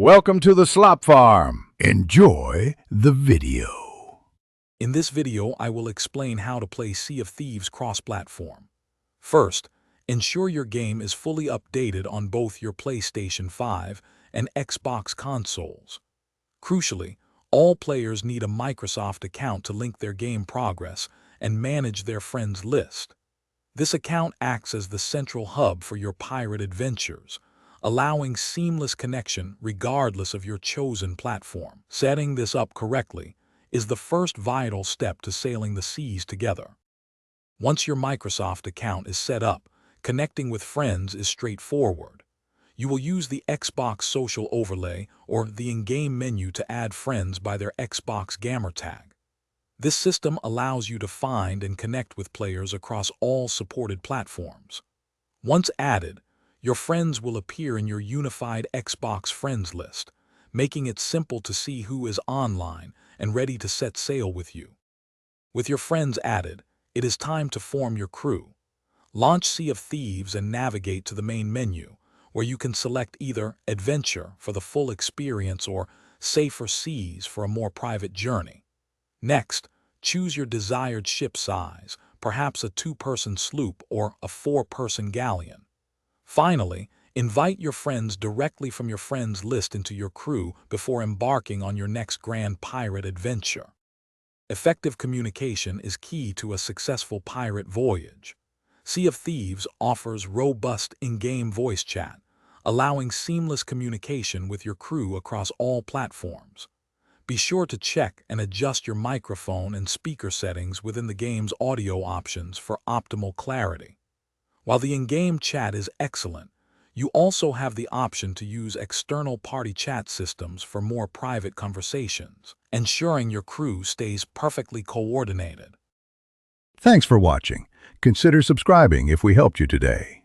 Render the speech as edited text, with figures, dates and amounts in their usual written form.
Welcome to the Slop Farm. Enjoy the video. In this video, I will explain how to play Sea of Thieves cross-platform. First, ensure your game is fully updated on both your PlayStation 5 and Xbox consoles. Crucially, all players need a Microsoft account to link their game progress and manage their friends list. This account acts as the central hub for your pirate adventures, allowing seamless connection regardless of your chosen platform. Setting this up correctly is the first vital step to sailing the seas together. Once your Microsoft account is set up, connecting with friends is straightforward. You will use the Xbox Social Overlay or the in-game menu to add friends by their Xbox gamer tag. This system allows you to find and connect with players across all supported platforms. Once added, your friends will appear in your unified Xbox friends list, making it simple to see who is online and ready to set sail with you. With your friends added, it is time to form your crew. Launch Sea of Thieves and navigate to the main menu, where you can select either Adventure for the full experience or Safer Seas for a more private journey. Next, choose your desired ship size, perhaps a 2-person sloop or a 4-person galleon. Finally, invite your friends directly from your friends list into your crew before embarking on your next grand pirate adventure. Effective communication is key to a successful pirate voyage. Sea of Thieves offers robust in-game voice chat, allowing seamless communication with your crew across all platforms. Be sure to check and adjust your microphone and speaker settings within the game's audio options for optimal clarity. While the in-game chat is excellent, you also have the option to use external party chat systems for more private conversations, ensuring your crew stays perfectly coordinated. Thanks for watching. Consider subscribing if we helped you today.